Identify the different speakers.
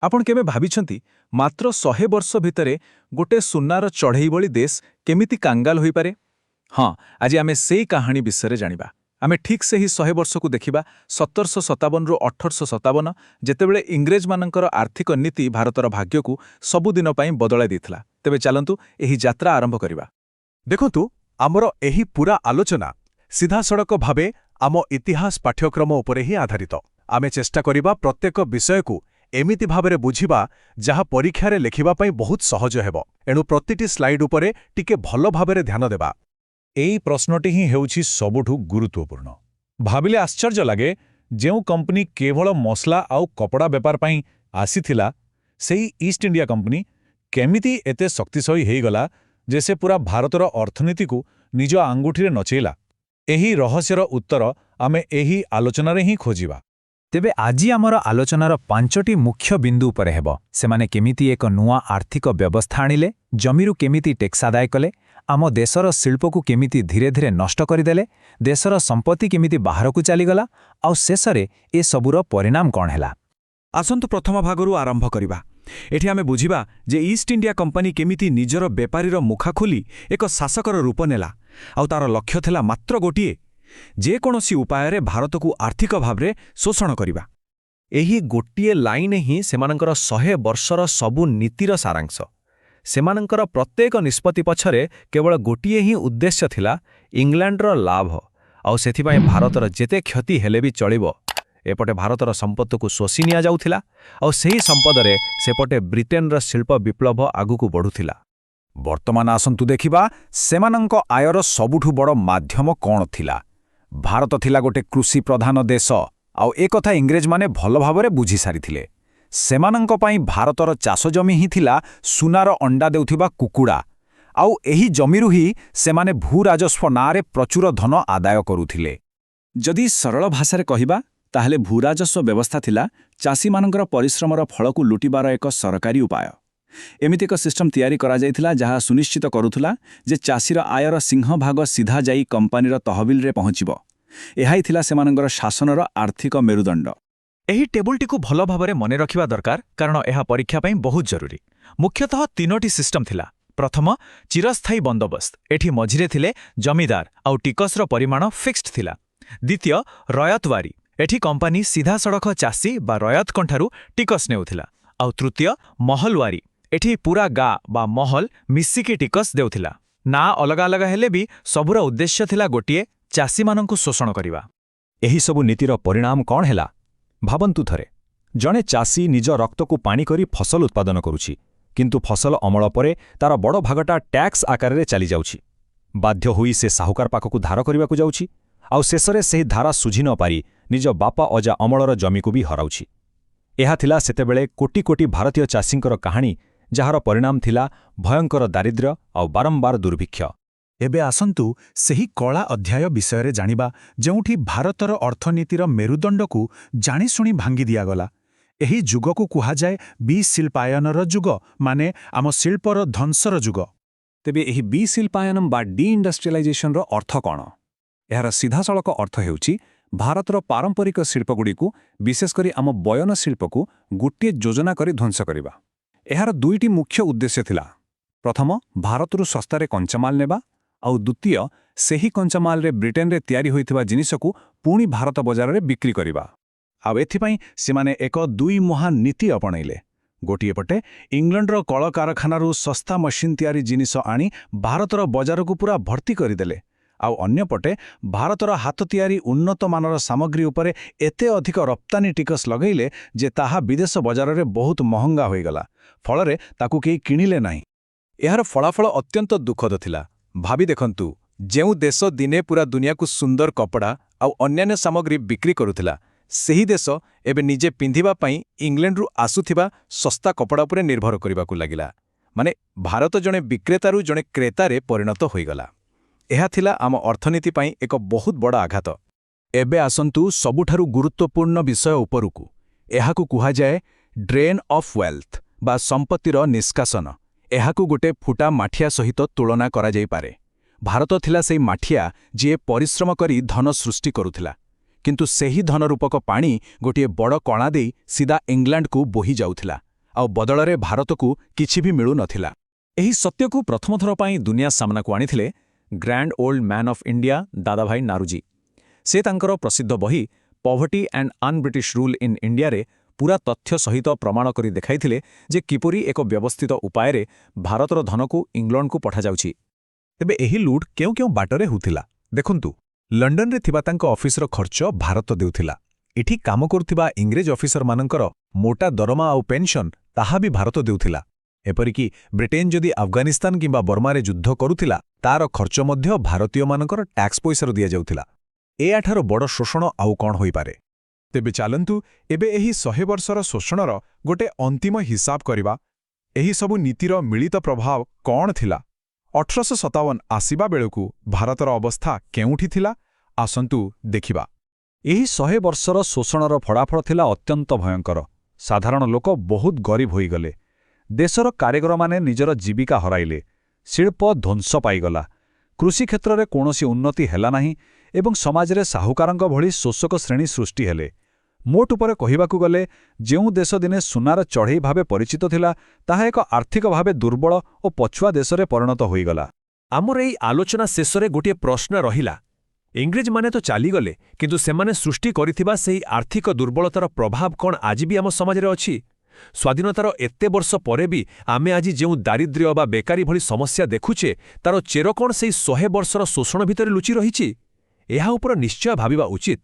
Speaker 1: आपण केबे भाबिछंती मात्र 100 वर्ष भितरे गोटे सुनार चढ़ई भली देश केमिति कांगाल होई पारे। हाँ, आज आमे सेई कहानी विषय जानिबा। आमे ठीक से ही 100 वर्ष को देखिबा 1757 रु 1857 जेतेबेले इंग्रेज मानकर आर्थिक नीति भारतर भाग्य को सबुदिन पई बदलाई देथिला। तेबे चलंतु एही यात्रा आरंभ करिबा।
Speaker 2: देखंतु आमर एही पूरा आलोचना सीधा सड़क भावे आम इतिहास पाठ्यक्रम उपरे ही आधारित। आमे चेष्टा करिबा प्रत्येक विषय को एमिति भाबरे बुझिबा जहा परीक्षारे लेखिबा पई बहुत सहज हेबो। एणु प्रतिटी स्लाइड उपरे टिके भलो भाबरे ध्यान देबा।
Speaker 3: एई प्रश्नटी ही हेउछि सबुठु गुरुत्वपूर्ण। भाबिले आश्चर्य लागे जेउ कंपनी केवल मसला आउ कपड़ा बेपार पई आसीथिला सेई ईस्ट इंडिया कंपनी केमिति एते शक्तिशाली हेइगला जे से पूरा भारतर अर्थनीति को निज आंगुठीरे नचेला। एही रहस्यर उत्तर आमे एही आलोचनारे ही खोजिबा।
Speaker 4: तेबे आजी आमर आलोचनार 5टी मुख्य बिंदु उपरे हेबो। सेमाने केमिति एक नुआ आर्थिक व्यवस्था आनिले, जमीरु केमिति टैक्स आदाय कले, आम देशर शिल्प को केमिति धीरे धीरे नष्ट करिदेले, देशर संपत्ति केमिति बाहर को चलीगला, आउ शेषरे ए सबुर परिणाम कौन हेला।
Speaker 2: आसंतु प्रथम भागरू आरंभ करिबा। एठी आमे बुझिबा जे ईस्ट इंडिया कंपनी केमिति निजर बेपारीर मुखा खोली एक शासकर रूप नेला। आउ तार लक्ष्य थिला मात्र गोटिए, जे कोनोसी उपाୟରେ भारत को आर्थिक भावरे शोषण करिबा। एही गोटिए लाइन ही सेमानंकर 100 वर्षर सबु नीतिर सारांश। सेमानंकर प्रत्येक निष्पत्ति पछरे केवल गोटिए ही उद्देश्य थिला, इंग्लैंडर लाभ। आउ सेथिपाई भारतर जेते क्षति हेले भी चलिबो। एपटे भारतर संपत्ति को शोषि निया जाउथिला, आउ सेही संपदरे सेपटे ब्रिटेनर शिल्प विप्लव आगुकु बढ़ुथिला।
Speaker 4: वर्तमान आसंतु देखिबा सेमानंक आयर सबुठु बड़ माध्यम कोन थिला। भारत थिला गोटे कृषि प्रधान देश, आउ एकथा इंग्रेज माने भल भावरे बुझी सारिथिले। सेमानंक पई भारतर चाष जमी ही थिला सुनार अंडा देउथिबा कुकुड़ा, आउ एही जमीरु ही सेमाने भू राजस्व नारे प्रचुर धन आदाय करुथिले।
Speaker 1: जदि सरल भाषा रे कहिबा ताहले भूराजस्व व्यवस्था थिला चासी मानकर परिश्रमर फल को लुटिबार एक सरकारी उपाय। एमिति एक सिस्टम तैयारी करा जाइथिला जहा सुनिश्चित करुथुला जे चासीर आयर सिंह भाग सीधा जाई कंपनीर तहबिल रे पहुंचिबो। एहाई थिला सेमानकर शासनर आर्थिक मेरुदंड। एही टेबुलटी को भल भावरे मने रखिबा दरकार, कारण एहा परीक्षा पई बहुत जरूरी। मुख्यतः 3टी सिस्टम थिला। प्रथम चिरस्थायी बंदोबस्त। एठी मझिरे थिले जमीदार आउ टिकसर परिमाण फिक्स्ड थिला। द्वितीय रयतवारी। एठी कंपनी सीधा सड़क चासी बा रयतकंठारु टिकस नेउथिला। आउ तृतीय महलवारी। एठी पूरा गा बा महल मिसिकी टिकस देउथिला। ना अलगा अलगा हेले भी सबुर उद्देश्य थिला गोटिए, चासी मानंकु शोषण करिबा।
Speaker 2: एही सबु नीतिर परिणाम कौन हेला भाबंतु थरे। जणे चासी निज रक्त को पानी करी फसल उत्पादन करुछि, किंतु फसल अमल परे तार बड़ भागटा टैक्स आकाररे चली जाउछि। बाध्य होई से साहुकार पाखकु धार करिबाकु जाउछि, आउ शेषरे सेही धारा सुझि न पारी निज बापा अजा अमलर जमी को भी हराउछि। एहा थिला सेतेबेले कोटी कोटी भारतीय चाषींकर कहानी, जहार परिणाम थिला भयंकर दारिद्र्य आउ बारंबार दुर्भिक्ष।
Speaker 1: एबे आसंतु सेही कला अध्याय विषय जानिबा जेउठी भारतर अर्थनीतिर मेरुदंड को जाणीशुणी भांगी दियागला। एही जुग को कुहा जाए विशिल्पायनर जुग, माने आम शिल्पर ध्वंसर जुग।
Speaker 2: तेबे एही विशिल्पायनम बा डी इंडस्ट्रियलाइजेशन रो अर्थ कौन? एहार सीधासळख अर्थ हेउछि भारतर पारंपरिक शिल्पगुड़िकु विशेषकरी आम बयन शिल्पकु गोटे योजना करी ध्वंस करिबा। एहार 2टी मुख्य उद्देश्य थिला। प्रथम भारतरु सस्तारे कंचामाल नेबा, आउ द्वितीय सेही कंचामाल रे ब्रिटेन रे तयारी होइथिबा जिनिसकु पुणी भारत बजार रे बिक्री करिबा।
Speaker 1: आउ एथिपाई सेमाने एक 2 महान नीति अपणाइले। गोटिए पटे इंग्लैंडर कल कारखानारू सस्ता मशीन तयारी जिनिस आनी भारतर बजारकु पूरा भर्ती करिदेले। आउ अन्य पटे भारतर हाथ तयारी उन्नत मानर सामग्री उपरे एते अधिक रप्तानी टिकस लगैले जे ताहा विदेश बजार रे बहुत महंगा होइगला। फलरे ताकु केही किणिले नाही। एहार फलाफल अत्यंत दुखद थिला। भाबी देखंतु, जेउ देश दिने पूरा दुनिया को सुंदर कपड़ा आउ अन्यान्य सामग्री बिक्री करुथिला, सेही देश एबे निजे पिंधिबा पई इंग्लैंडरू आसुथिबा सस्ता कपड़ा उपरे निर्भर करिबाकु लागिला। माने भारत जणे विक्रेतारू जणे क्रेतारे परिणत होइगला। एहा थिला आम अर्थनीति पई एक बहुत बड़ा आघात। एबे आसंतु सबुठारु गुरुत्वपूर्ण विषय उपरकु। एहाकु कुहा जाए ड्रेन ऑफ वेल्थ बा संपत्तिर निष्कासन। एहाकु गोटे फुटा माठिया सहित तुलना करा जाई पारे। भारत थिला सेई माठिया जे परिश्रम करी धन सृष्टि करुथिला, किंतु सेही धन रूपक पानी गोटे बड़ कणा देई सीधा इंग्लैंड को बोही जाउथिला। ଆଉ ବଦଳରେ ଭାରତକୁ କିଛି ବି ମିଳୁନଥିଲା।
Speaker 2: ଏହି ସତ୍ୟକୁ ପ୍ରଥମ ଥର ପାଇଁ ଦୁନିଆ ସାମ୍ନାକୁ ଆଣିଥିଲେ grand old man of India Dadabhai Naoroji. ସେ ତାଙ୍କର ପ୍ରସିଦ୍ଧ ବହି poverty and un-British rule in ଇଣ୍ଡିଆରେ ପୂରା ତଥ୍ୟ ସହିତ ପ୍ରମାଣ କରି ଦେଖାଇଥିଲେ ଯେ କିପରି ଏକ ବ୍ୟବସ୍ଥିତ ଉପାୟରେ ଭାରତର ଧନକୁ ଇଂଲଣ୍ଡକୁ ପଠାଯାଉଛି।
Speaker 1: ତେବେ ଏହି ଲୁଟ୍ କେଉଁ କେଉଁ ବାଟରେ ହେଉଥିଲା ଦେଖନ୍ତୁ। ଲଣ୍ଡନରେ ଥିବା ତାଙ୍କ ଅଫିସର ଖର୍ଚ୍ଚ ଭାରତ ଦେଉଥିଲା। ଏଠି କାମ କରୁଥିବା ଇଂରେଜ ଅଫିସରମାନଙ୍କର ମୋଟା ଦରମା ଆଉ ପେନ୍ସନ୍ ତାହା ବି ଭାରତ ଦେଉଥିଲା। ଏପରିକି ବ୍ରିଟେନ୍ ଯଦି ଆଫଗାନିସ୍ତାନ କିମ୍ବା ବର୍ମାରେ ଯୁଦ୍ଧ କରୁଥିଲା ତାର ଖର୍ଚ୍ଚ ମଧ୍ୟ ଭାରତୀୟମାନଙ୍କର ଟ୍ୟାକ୍ସ ପଇସାରୁ ଦିଆଯାଉଥିଲା। ଏହାଠାରୁ ବଡ଼ ଶୋଷଣ ଆଉ କ'ଣ ହୋଇପାରେ? ତେବେ ଚାଲନ୍ତୁ ଏବେ ଏହି 100 ବର୍ଷର ଶୋଷଣର ଗୋଟେ ଅନ୍ତିମ ହିସାବ କରିବା। ଏହିସବୁ ନୀତିର ମିଳିତ ପ୍ରଭାବ କ'ଣ ଥିଲା? 1857 ଆସିବା ବେଳକୁ ଭାରତର ଅବସ୍ଥା କେଉଁଠି ଥିଲା? ଆସନ୍ତୁ ଦେଖିବା।
Speaker 4: ଏହି 100 ବର୍ଷର ଶୋଷଣର ଫଳାଫଳ ଥିଲା ଅତ୍ୟନ୍ତ ଭୟଙ୍କର। ସାଧାରଣ ଲୋକ ବହୁତ ଗରିବ ହୋଇଗଲେ। ଦେଶର କାରିଗରମାନେ ନିଜର ଜୀବିକା ହରାଇଲେ। ଶିଳ୍ପ ଧ୍ୱଂସ ପାଇଗଲା। କୃଷି କ୍ଷେତ୍ରରେ କୌଣସି ଉନ୍ନତି ହେଲା ନାହିଁ ଏବଂ ସମାଜରେ ସାହୁକାରଙ୍କ ଭଳି ଶୋଷକ ଶ୍ରେଣୀ ସୃଷ୍ଟି ହେଲେ। ମୋଟ ଉପରେ କହିବାକୁ ଗଲେ ଯେଉଁ ଦେଶ ଦିନେ ସୁନାର ଚଢ଼େଇ ଭାବେ ପରିଚିତ ଥିଲା ତାହା ଏକ ଆର୍ଥିକ ଭାବେ ଦୁର୍ବଳ ଓ ପଛୁଆ ଦେଶରେ ପରିଣତ ହୋଇଗଲା।
Speaker 2: ଆମର ଏହି ଆଲୋଚନା ଶେଷରେ ଗୋଟିଏ ପ୍ରଶ୍ନ ରହିଲା। ଇଂରେଜମାନେ ତ ଚାଲିଗଲେ, କିନ୍ତୁ ସେମାନେ ସୃଷ୍ଟି କରିଥିବା ସେହି ଆର୍ଥିକ ଦୁର୍ବଳତାର ପ୍ରଭାବ କ'ଣ ଆଜି ବି ଆମ ସମାଜରେ ଅଛି? ସ୍ୱାଧୀନତାର ଏତେ ବର୍ଷ ପରେ ବି ଆମେ ଆଜି ଯେଉଁ ଦାରିଦ୍ର୍ୟ ବା ବେକାରୀ ଭଳି ସମସ୍ୟା ଦେଖୁଛେ ତାର ଚେର କ'ଣ ସେହି 100 ବର୍ଷର ଶୋଷଣ ଭିତରେ ଲୁଚି ରହିଛି? ଏହା ଉପରେ ନିଶ୍ଚୟ ଭାବିବା ଉଚିତ।